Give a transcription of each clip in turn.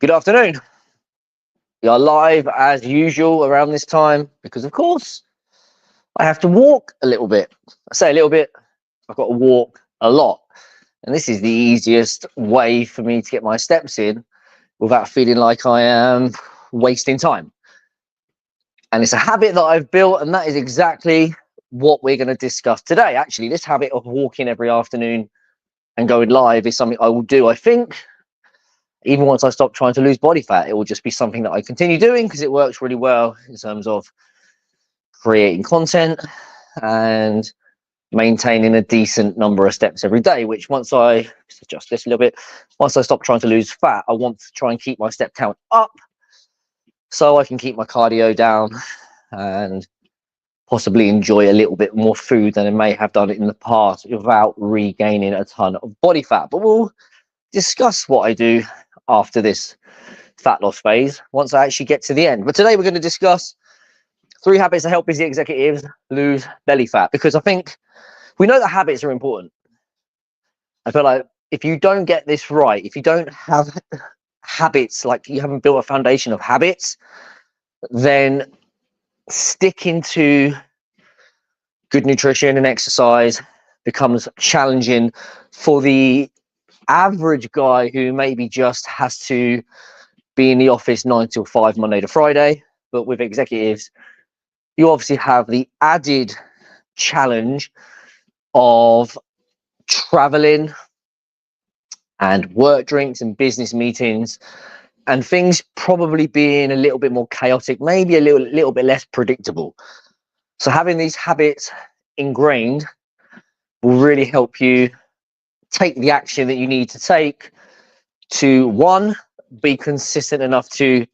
Good afternoon. We are live as usual around this time because, of course, I have to walk a little bit. I say a little bit, I've got to walk a lot. And this is the easiest way for me to get my steps in without feeling like I am wasting time. And it's a habit that I've built, and that is exactly what we're going to discuss today. Actually, this habit of walking every afternoon and going live is something I will do, I think, even once I stop trying to lose body fat. It will just be something that I continue doing because it works really well in terms of creating content and maintaining a decent number of steps every day, which once I adjust this a little bit, once I stop trying to lose fat, I want to try and keep my step count up so I can keep my cardio down and possibly enjoy a little bit more food than I may have done it in the past without regaining a ton of body fat. But we'll discuss what I do after this fat loss phase once I actually get to the end. But today we're going to discuss 3 habits that help busy executives lose belly fat, because I think we know that habits are important. I feel like if you don't get this right, if you don't have habits, like you haven't built a foundation of habits, then sticking to good nutrition and exercise becomes challenging for the average guy who maybe just has to be in the office 9 till 5 Monday to Friday. But with executives, you obviously have the added challenge of traveling and work drinks and business meetings and things probably being a little bit more chaotic, maybe a little bit less predictable. So having these habits ingrained will really help you take the action that you need to take to, one, be consistent enough to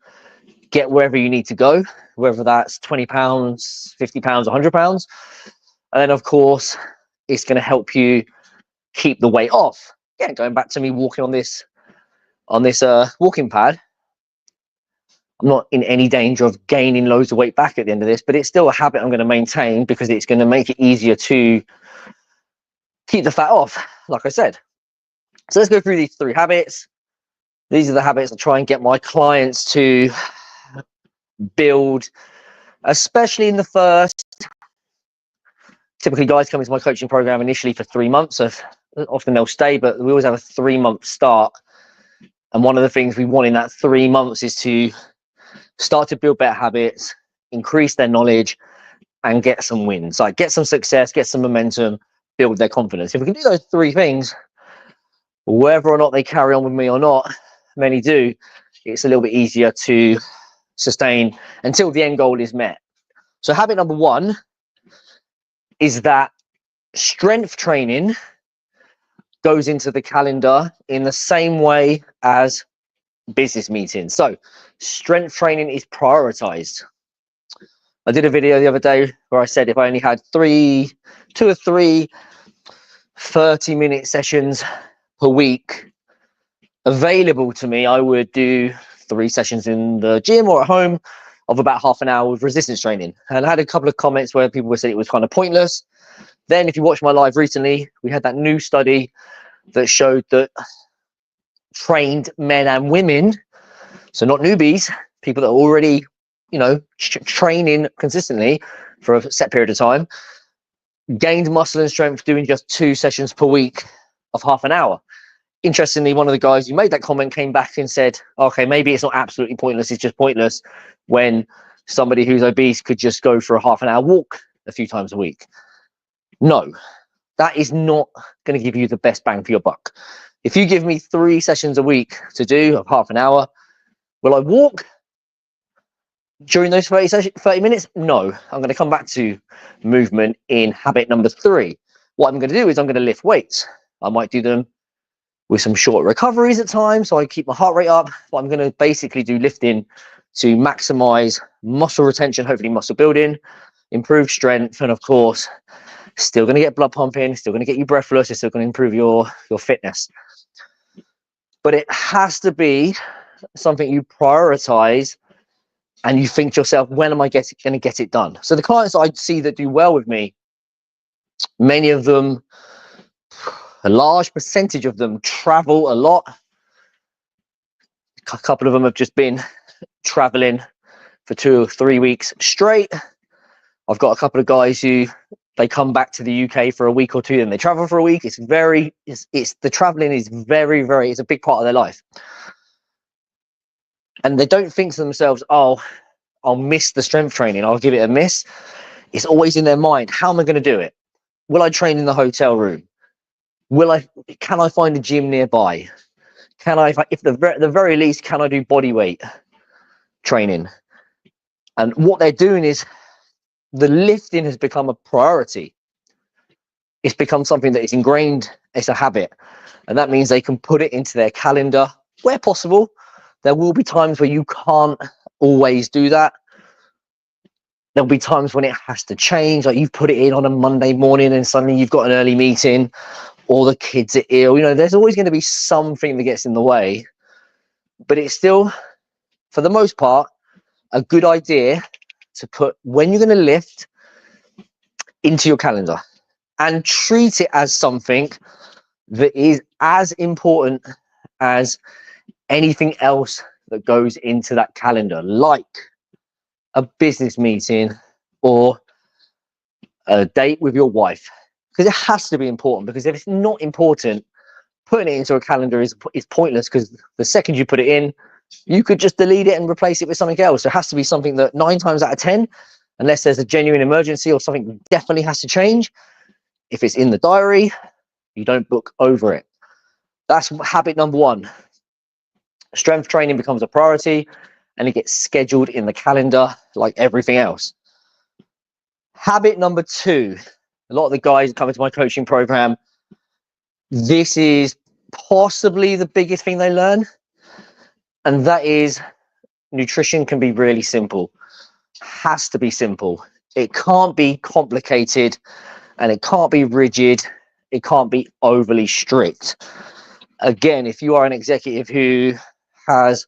get wherever you need to go, whether that's 20 pounds, 50 pounds, 100 pounds. And then, of course, it's going to help you keep the weight off. Yeah, going back to me walking on this walking pad, I'm not in any danger of gaining loads of weight back at the end of this, but it's still a habit I'm going to maintain because it's going to make it easier to keep the fat off, like I said. So let's go through these 3 habits. These are the habits I try and get my clients to build, especially in the first. Typically, guys come into my coaching program initially for 3 months. So often they'll stay, but we always have a 3-month start. And one of the things we want in that 3 months is to start to build better habits, increase their knowledge, and get some wins. Like get some success, get some momentum, build their confidence. If we can do those 3 things, whether or not they carry on with me or not, many do, it's a little bit easier to sustain until the end goal is met. So habit number 1 is that strength training goes into the calendar in the same way as business meetings. So strength training is prioritized. I did a video the other day where I said if I only had 2 or 3 30-minute sessions per week available to me, I would do 3 sessions in the gym or at home of about half an hour with resistance training. And I had a couple of comments where people would say it was kind of pointless. Then if you watched my live recently, we had that new study that showed that trained men and women, so not newbies, people that are already, training consistently for a set period of time, gained muscle and strength doing just 2 sessions per week of half an hour. Interestingly, one of the guys who made that comment came back and said, okay, maybe it's not absolutely pointless, it's just pointless when somebody who's obese could just go for a half an hour walk a few times a week. No, that is not going to give you the best bang for your buck. If you give me 3 sessions a week to do of half an hour, will I walk during those 30 minutes? No, I'm going to come back to movement in habit number 3. What I'm going to do is I'm going to lift weights. I might do them with some short recoveries at times, so I keep my heart rate up. But I'm going to basically do lifting to maximize muscle retention, hopefully muscle building, improve strength, and of course, still going to get blood pumping, still going to get you breathless, it's still going to improve your fitness. But it has to be something you prioritize and you think to yourself, when am I going to get it done? So the clients I see that do well with me, many of them, a large percentage of them travel a lot. A couple of them have just been traveling for 2 or 3 weeks straight. I've got a couple of guys who they come back to the UK for a week or two and they travel for a week. It's the traveling is very, very, it's a big part of their life. And they don't think to themselves, oh, I'll miss the strength training, I'll give it a miss. It's always in their mind, how am I going to do it? Will I train in the hotel room? Can I find a gym nearby? Can I, if the very least, can I do body weight training? And what they're doing is the lifting has become a priority. It's become something that is ingrained. It's a habit. And that means they can put it into their calendar where possible. There will be times where you can't always do that. There'll be times when it has to change. Like you've put it in on a Monday morning and suddenly you've got an early meeting or the kids are ill. You know, there's always going to be something that gets in the way. But it's still, for the most part, a good idea to put when you're going to lift into your calendar and treat it as something that is as important as anything else that goes into that calendar, like a business meeting or a date with your wife, because it has to be important. Because if it's not important, putting it into a calendar is pointless, because the second you put it in, you could just delete it and replace it with something else. It has to be something that 9 times out of 10, unless there's a genuine emergency or something that definitely has to change, if it's in the diary, you don't book over it. That's habit number 1. Strength training becomes a priority and it gets scheduled in the calendar like everything else. Habit number 2, a lot of the guys coming to my coaching program, this is possibly the biggest thing they learn, and that is nutrition can be really simple. Has to be simple. It can't be complicated and it can't be rigid. It can't be overly strict. Again, if you are an executive who has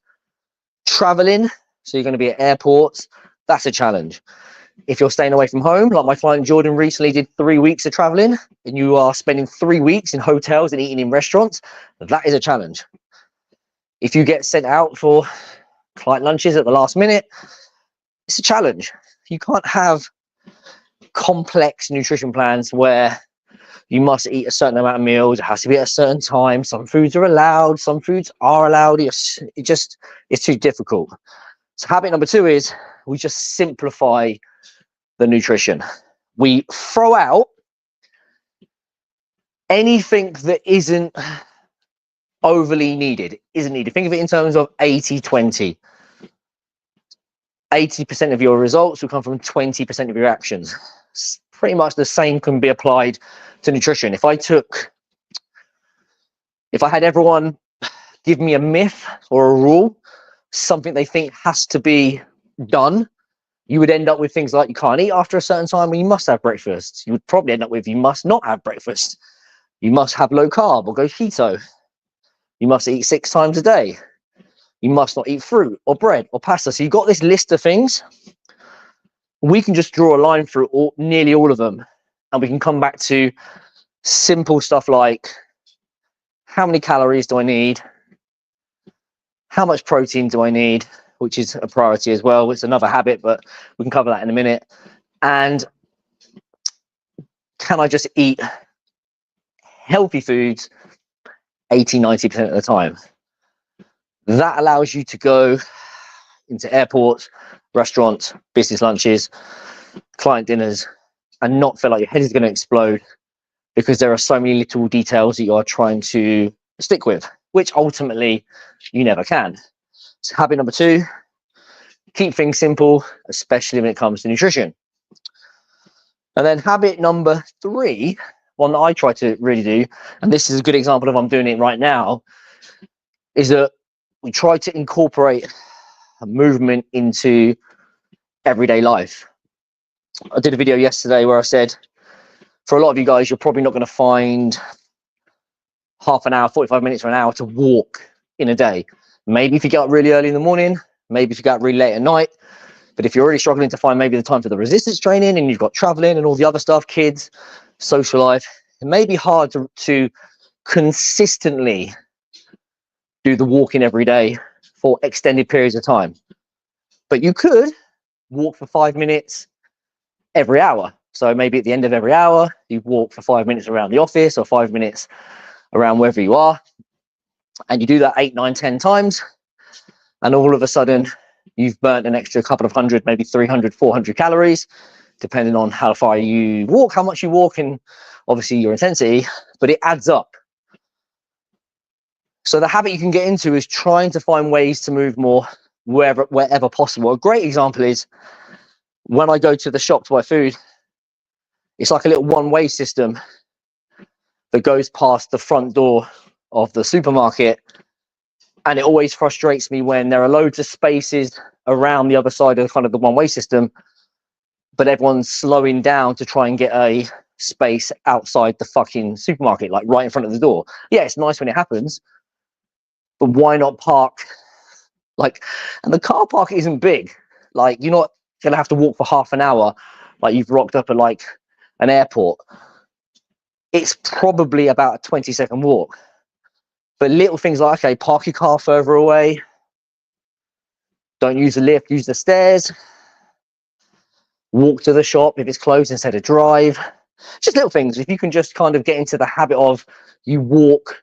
traveling, so you're going to be at airports, that's a challenge. If you're staying away from home, like my client Jordan recently did 3 weeks of traveling, and you are spending 3 weeks in hotels and eating in restaurants, that is a challenge. If you get sent out for client lunches at the last minute, it's a challenge. You can't have complex nutrition plans where you must eat a certain amount of meals. It has to be at a certain time. Some foods are allowed, some foods are allowed. It's too difficult. So habit number 2 is we just simplify the nutrition. We throw out anything that isn't overly needed, isn't needed. Think of it in terms of 80-20. 80% of your results will come from 20% of your actions. Pretty much the same can be applied to nutrition. If I had everyone give me a myth or a rule, something they think has to be done, you would end up with things like you can't eat after a certain time, or you must have breakfast. You would probably end up with you must not have breakfast. You must have low carb or go keto. You must eat 6 times a day. You must not eat fruit or bread or pasta. So you've got this list of things. We can just draw a line through nearly all of them, and we can come back to simple stuff like how many calories do I need? How much protein do I need? Which is a priority as well. It's another habit, but we can cover that in a minute. And can I just eat healthy foods 80-90% of the time? That allows you to go into airports, restaurants, business lunches, client dinners, and not feel like your head is going to explode because there are so many little details that you are trying to stick with, which ultimately you never can. So habit number 2, keep things simple, especially when it comes to nutrition. And then habit number 3, one that I try to really do, and this is a good example of I'm doing it right now, is that we try to incorporate a movement into everyday life. I did a video yesterday where I said, for a lot of you guys, you're probably not going to find half an hour, 45 minutes or an hour to walk in a day. Maybe if you get up really early in the morning, maybe if you get up really late at night. But if you're really struggling to find maybe the time for the resistance training and you've got traveling and all the other stuff, kids, social life, it may be hard to consistently do the walking every day for extended periods of time. But you could walk for 5 minutes every hour. So maybe at the end of every hour, you walk for 5 minutes around the office or 5 minutes around wherever you are. And you do that 8, 9, 10 times. And all of a sudden, you've burnt an extra couple of hundred, maybe 300, 400 calories, depending on how far you walk, how much you walk, and obviously your intensity, but it adds up. So the habit you can get into is trying to find ways to move more wherever possible. A great example is when I go to the shop to buy food, it's like a little one-way system that goes past the front door of the supermarket. And it always frustrates me when there are loads of spaces around the other side of kind of the one-way system, but everyone's slowing down to try and get a space outside the fucking supermarket, like right in front of the door. Yeah, it's nice when it happens, but why not park? Like, and the car park isn't big. Like, you're not gonna have to walk for half an hour like you've rocked up at like an airport. It's probably about a 20-second walk. But little things like, okay, park your car further away. Don't use the lift, use the stairs. Walk to the shop if it's closed instead of drive. Just little things. If you can just kind of get into the habit of you walk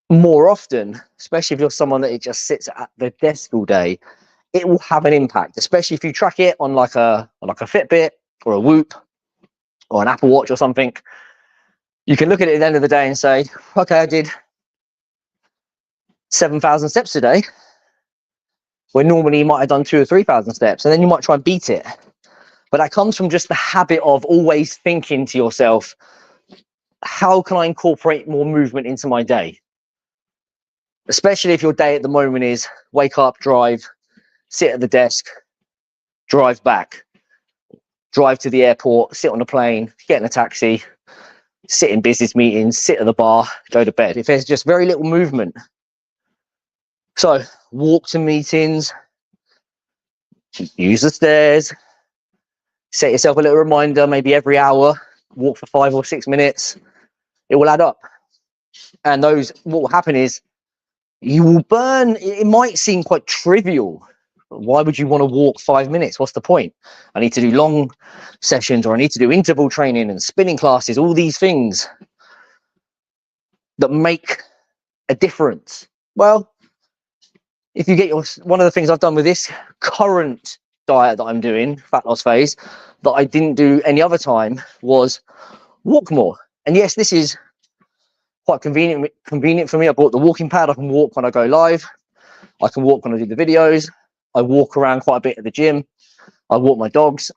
more often, especially if you're someone that it just sits at the desk all day, it will have an impact, especially if you track it on like a Fitbit or a Whoop or an Apple Watch or something. You can look at it at the end of the day and say, okay, I did 7,000 steps today, when normally you might have done 2,000 or 3,000 steps, and then you might try and beat it. But that comes from just the habit of always thinking to yourself, how can I incorporate more movement into my day? Especially if your day at the moment is wake up, drive, sit at the desk, drive back, drive to the airport, sit on a plane, get in a taxi, sit in business meetings, sit at the bar, go to bed. If there's just very little movement. So walk to meetings, use the stairs, set yourself a little reminder, maybe every hour, walk for 5 or 6 minutes. It will add up. And what will happen is you will burn, it might seem quite trivial. Why would you want to walk 5 minutes? What's the point? I need to do long sessions, or I need to do interval training and spinning classes, all these things that make a difference. Well, if you get one of the things I've done with this current diet that I'm doing, fat loss phase, that I didn't do any other time, was walk more. And yes, this is quite convenient for me. I bought the walking pad. I can walk when I go live. I can walk when I do the videos. I walk around quite a bit at the gym. I walk my dogs.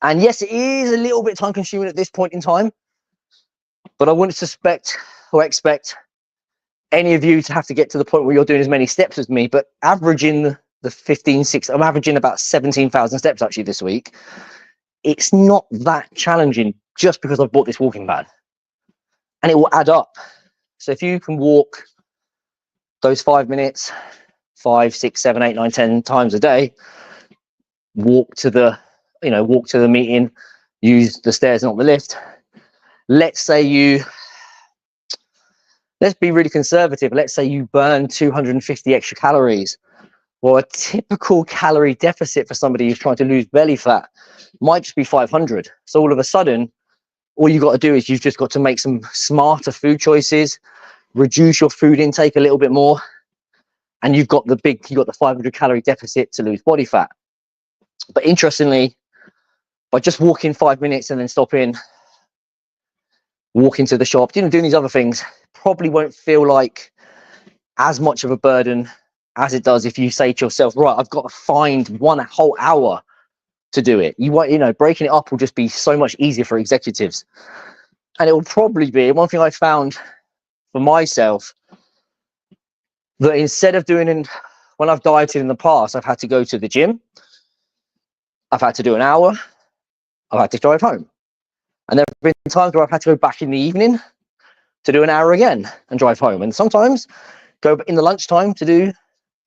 And yes, it is a little bit time consuming at this point in time, but I wouldn't suspect or expect any of you to have to get to the point where you're doing as many steps as me. But averaging the 15, 6, I'm averaging about 17,000 steps actually this week. It's not that challenging just because I've bought this walking pad, and it will add up. So if you can walk those 5 minutes, 5, 6, 7, 8, 9, 10 times a day, walk to the meeting, use the stairs, not the lift. Let's be really conservative. Let's say you burn 250 extra calories. Well, a typical calorie deficit for somebody who's trying to lose belly fat might just be 500. So all of a sudden, all you've got to do is you've just got to make some smarter food choices, reduce your food intake a little bit more, and you've got the 500 calorie deficit to lose body fat. But interestingly, by just walking 5 minutes and then stopping, walking to the shop, doing these other things, probably won't feel like as much of a burden as it does if you say to yourself, right, I've got to find 1 whole hour to do it. Breaking it up will just be so much easier for executives. And it will probably be one thing I found for myself, that instead of when I've dieted in the past, I've had to go to the gym, I've had to do an hour, I've had to drive home. And there have been times where I've had to go back in the evening to do an hour again and drive home. And sometimes go in the lunchtime to do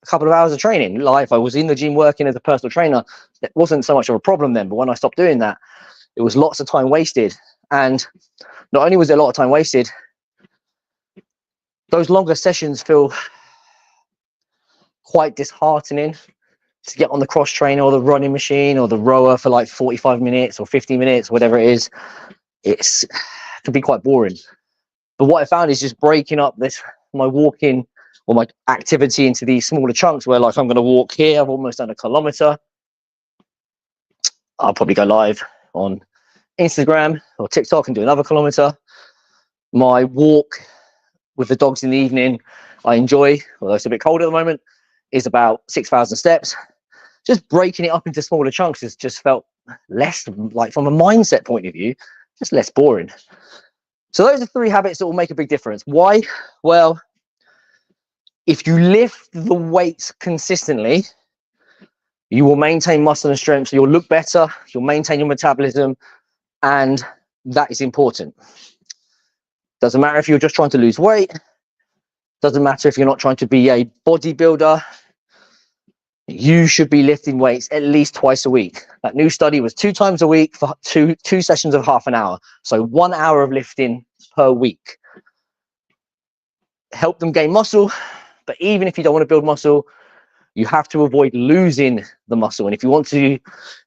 a couple of hours of training. Like if I was in the gym working as a personal trainer, it wasn't so much of a problem then. But when I stopped doing that, it was lots of time wasted. And not only was there a lot of time wasted, those longer sessions feel quite disheartening to get on the cross trainer or the running machine or the rower for like 45 minutes or 50 minutes, whatever it is. It can be quite boring. But what I found is just breaking up my walking or my activity into these smaller chunks where, like, I'm going to walk here, I've almost done a kilometer. I'll probably go live on Instagram or TikTok and do another kilometer. My walk with the dogs in the evening, I enjoy, although it's a bit cold at the moment, is about 6,000 steps. Just breaking it up into smaller chunks has just felt less, like, from a mindset point of view, just less boring. So those are 3 habits that will make a big difference. Why? Well, if you lift the weights consistently, you will maintain muscle and strength. So you'll look better, you'll maintain your metabolism, and that is important. Doesn't matter if you're just trying to lose weight. Doesn't matter if you're not trying to be a bodybuilder. You should be lifting weights at least twice a week. That new study was 2 times a week for two sessions of half an hour. So 1 hour of lifting per week. Help them gain muscle. But even if you don't want to build muscle, you have to avoid losing the muscle. And if you want to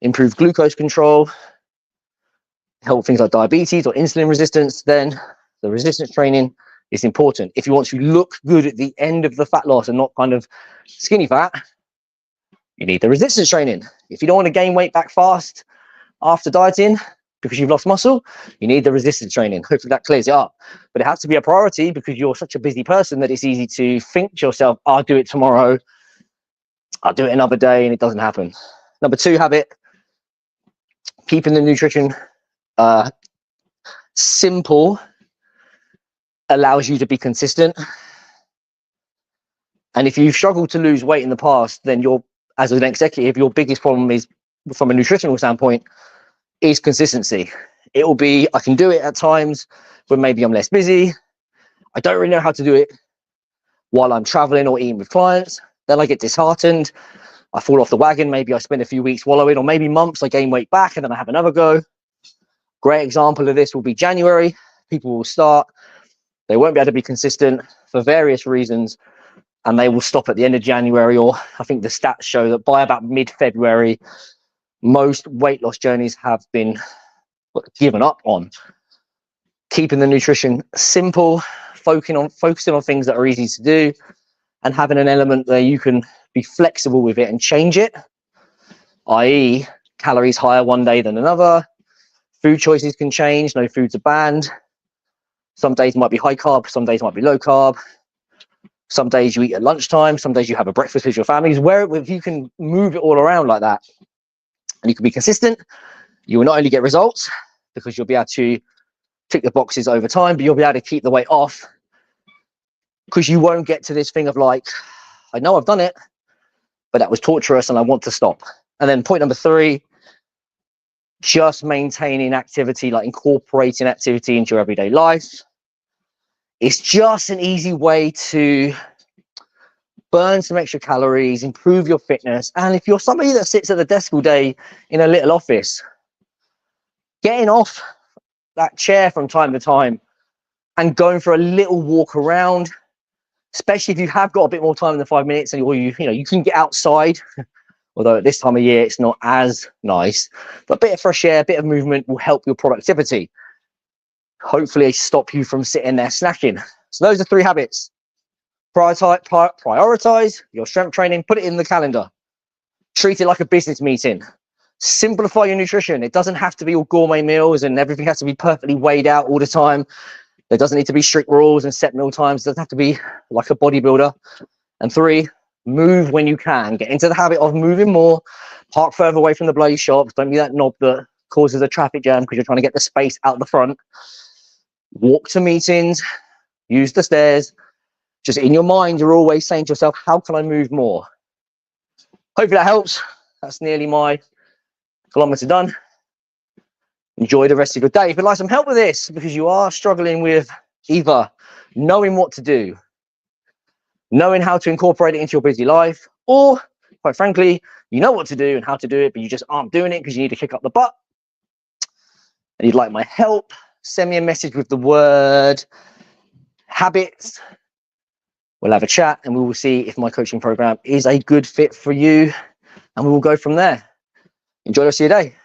improve glucose control, help things like diabetes or insulin resistance, then the resistance training is important. If you want to look good at the end of the fat loss and not kind of skinny fat, you need the resistance training. If you don't want to gain weight back fast after dieting because you've lost muscle, you need the resistance training. Hopefully that clears it up. But it has to be a priority because you're such a busy person that it's easy to think to yourself, I'll do it tomorrow, I'll do it another day, and it doesn't happen. Number 2 habit, keeping the nutrition simple allows you to be consistent. And if you've struggled to lose weight in the past, then as an executive, your biggest problem is, from a nutritional standpoint, is consistency. It will be, I can do it at times when maybe I'm less busy. I don't really know how to do it while I'm traveling or eating with clients. Then I get disheartened. I fall off the wagon. Maybe I spend a few weeks wallowing, or maybe months. I gain weight back and then I have another go. Great example of this will be January. People will start. They won't be able to be consistent for various reasons, and they will stop at the end of January, or I think the stats show that by about mid-February, most weight loss journeys have been given up on. Keeping the nutrition simple, focusing on things that are easy to do, and having an element where you can be flexible with it and change it, i.e. calories higher one day than another. Food choices can change. No foods are banned. Some days might be high carb, some days might be low carb. Some days you eat at lunchtime, some days you have a breakfast with your families. If you can move it all around like that and you can be consistent, you will not only get results because you'll be able to tick the boxes over time, but you'll be able to keep the weight off because you won't get to this thing of like, I know I've done it, but that was torturous and I want to stop. And then point number 3, just maintaining activity, like incorporating activity into your everyday life. It's just an easy way to burn some extra calories, improve your fitness. And if you're somebody that sits at the desk all day in a little office, getting off that chair from time to time and going for a little walk around, especially if you have got a bit more time than 5 minutes, and you can get outside. Although at this time of year, it's not as nice, but a bit of fresh air, a bit of movement will help your productivity. Hopefully stop you from sitting there snacking. So those are 3 habits. Prioritize your strength training, put it in the calendar. Treat it like a business meeting. Simplify your nutrition. It doesn't have to be all gourmet meals and everything has to be perfectly weighed out all the time. There doesn't need to be strict rules and set meal times. It doesn't have to be like a bodybuilder. And 3, move when you can. Get into the habit of moving more. Park further away from the bloody shops. Don't be that knob that causes a traffic jam because you're trying to get the space out the front. Walk to meetings. Use the stairs. Just in your mind, you're always saying to yourself, how can I move more? Hopefully that helps. That's nearly my kilometer done. Enjoy the rest of your day. If you'd like some help with this, because you are struggling with either knowing what to do, knowing how to incorporate it into your busy life, or quite frankly, you know what to do and how to do it, but you just aren't doing it because you need to kick up the butt, and you'd like my help, send me a message with the word habits We'll have a chat and we will see if my coaching program is a good fit for you, and we will go from there. Enjoy the rest of your day.